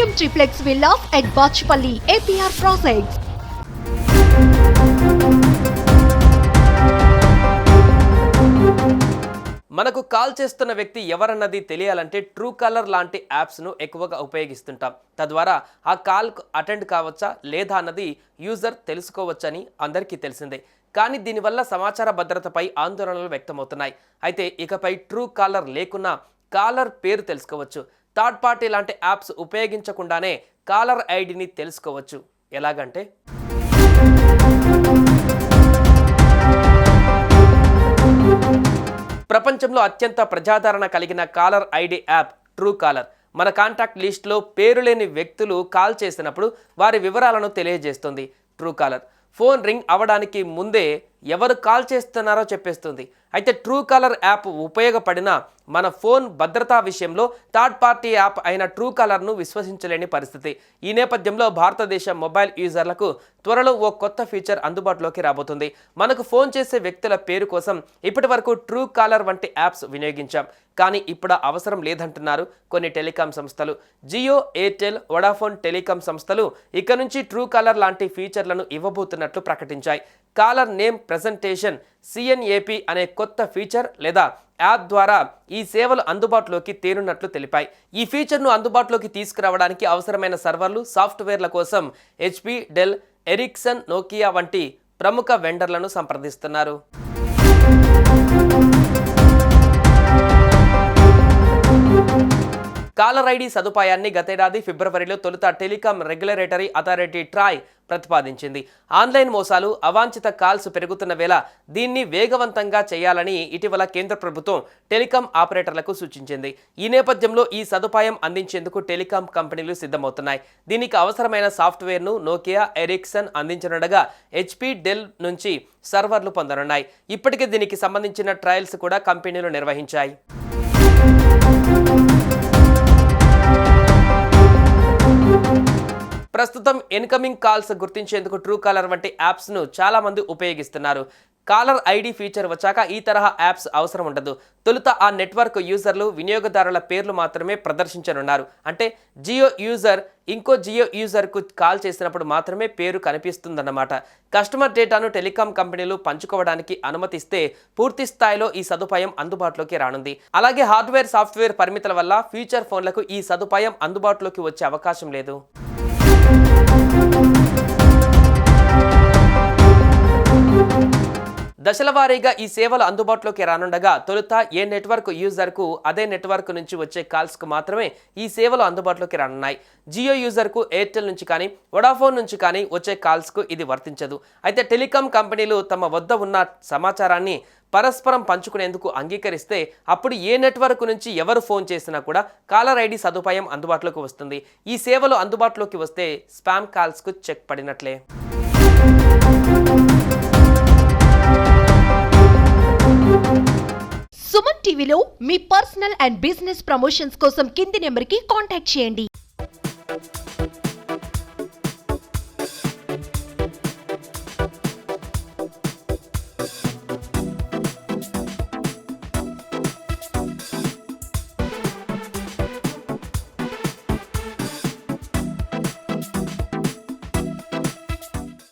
Premium triplex villas at Bachpalli, APR Projects. మనకు call చేస్తున్న వ్యక్తి ఎవరన్నది తెలియాలంటే ట్రూ కాలర్ లాంటి యాప్స్ను ఎక్కువగా ఉపయోగిస్తుంటాం. తద్వారా ఆ కాల్ అటెండ్ కావచ్చా లేదా అన్నది యూజర్ తెలుసుకోవచ్చని అందరికీ తెలిసిందే. కానీ దీనివల్ల సమాచార భద్రతపై ఆందోళనలు వ్యక్తమవుతున్నాయి. అయితే ఇకపై ట్రూ కాలర్ లేకున్నా కాలర్ పేరు తెలుసుకోవచ్చు. థర్డ్ పార్టీ లాంటి యాప్స్ ఉపయోగించకుండానే కాలర్ ఐడిని తెలుసుకోవచ్చు. ఎలాగంటే ప్రపంచంలో అత్యంత ప్రజాదరణ కలిగిన caller ID app Truecaller మన కాంటాక్ట్ లిస్ట్లో పేరు లేని వ్యక్తులు కాల్ చేసినప్పుడు వారి వివరాలను తెలియజేస్తుంది. ట్రూ కాలర్ ఫోన్ రింగ్ అవడానికి ముందే ఎవరు కాల్ చేస్తున్నారో చెప్పేస్తుంది. అయితే ట్రూ కాలర్ యాప్ ఉపయోగపడిన మన ఫోన్ భద్రతా విషయంలో థర్డ్ పార్టీ యాప్ అయిన ట్రూ కాలర్ను విశ్వసించలేని పరిస్థితి. ఈ నేపథ్యంలో భారతదేశ మొబైల్ యూజర్లకు త్వరలో ఓ కొత్త ఫీచర్ అందుబాటులోకి రాబోతుంది. మనకు ఫోన్ చేసే వ్యక్తుల పేరు కోసం ఇప్పటి వరకు ట్రూ కాలర్ వంటి యాప్స్ వినియోగించాం. కానీ ఇప్పుడు అవసరం లేదంటున్నారు కొన్ని టెలికాం సంస్థలు. జియో, ఎయిర్టెల్, వొడాఫోన్ టెలికాం సంస్థలు ఇక నుంచి ట్రూ కాలర్ లాంటి ఫీచర్లను ఇవ్వబోతున్నట్లు ప్రకటించాయి. కాలర్ నేమ్ ప్రెజెంటేషన్ CNAP అనే కొత్త ఫీచర్ లేదా యాప్ ద్వారా ఈ సేవలు అందుబాటులోకి తేనున్నట్లు తెలిపాయి. ఈ ఫీచర్ను అందుబాటులోకి తీసుకురావడానికి అవసరమైన సర్వర్లు, సాఫ్ట్వేర్ల కోసం HP, డెల్, ఎరిక్సన్, నోకియా వంటి ప్రముఖ వెండర్లను సంప్రదిస్తున్నారు. కాలర్ ఐడి సదుపాయాన్ని గతేడాది ఫిబ్రవరిలో తొలుత టెలికాం రెగ్యులేటరీ అథారిటీ ట్రాయ్ ప్రతిపాదించింది. ఆన్లైన్ మోసాలు, అవాంఛిత కాల్స్ పెరుగుతున్న వేళ దీన్ని వేగవంతంగా చేయాలని ఇటీవల కేంద్ర ప్రభుత్వం టెలికాం ఆపరేటర్లకు సూచించింది. ఈ నేపథ్యంలో ఈ సదుపాయం అందించేందుకు టెలికాం కంపెనీలు సిద్ధమవుతున్నాయి. దీనికి అవసరమైన సాఫ్ట్వేర్ను నోకియా, ఎరిక్సన్ అందించనుండగా HP, డెల్ నుంచి సర్వర్లు పొందనున్నాయి. ఇప్పటికే దీనికి సంబంధించిన ట్రయల్స్ కూడా కంపెనీలు నిర్వహించాయి. ప్రస్తుతం ఇన్కమింగ్ కాల్స్ గుర్తించేందుకు ట్రూ కాలర్ వంటి యాప్స్ను చాలామంది ఉపయోగిస్తున్నారు. కాలర్ ఐడి ఫీచర్ వచ్చాక ఈ తరహా యాప్స్ అవసరం ఉండదు. తొలుత ఆ నెట్వర్క్ యూజర్లు, వినియోగదారుల పేర్లు మాత్రమే ప్రదర్శించనున్నారు. అంటే జియో యూజర్ ఇంకో జియో యూజర్కు కాల్ చేసినప్పుడు మాత్రమే పేరు కనిపిస్తుందన్నమాట. కస్టమర్ డేటాను టెలికాం కంపెనీలు పంచుకోవడానికి అనుమతిస్తే పూర్తి స్థాయిలో ఈ సదుపాయం అందుబాటులోకి రానుంది. అలాగే హార్డ్వేర్, సాఫ్ట్వేర్ పరిమితుల వల్ల ఫ్యూచర్ ఫోన్లకు ఈ సదుపాయం అందుబాటులోకి వచ్చే అవకాశం లేదు. దశలవారీగా ఈ సేవలు అందుబాటులోకి రానుండగా తొలుత ఏ నెట్వర్క్ యూజర్కు అదే నెట్వర్క్ నుంచి వచ్చే కాల్స్కు మాత్రమే ఈ సేవలు అందుబాటులోకి రానున్నాయి. జియో యూజర్కు ఎయిర్టెల్ నుంచి కానీ, వొడాఫోన్ నుంచి కానీ వచ్చే కాల్స్కు ఇది వర్తించదు. అయితే టెలికాం కంపెనీలు తమ వద్ద ఉన్న సమాచారాన్ని పరస్పరం పంచుకునేందుకు అంగీకరిస్తే అప్పుడు ఏ నెట్వర్క్ నుంచి ఎవరు ఫోన్ చేసినా కూడా కాలర్ ఐడి సదుపాయం అందుబాటులోకి వస్తుంది. ఈ సేవలు అందుబాటులోకి వస్తే స్పామ్ కాల్స్కు చెక్ పడినట్లే. సుమన్ టీవీలో మీ పర్సనల్ అండ్ బిజినెస్ ప్రమోషన్స్ కోసం కింది నెంబర్కి కాంటాక్ట్ చేయండి.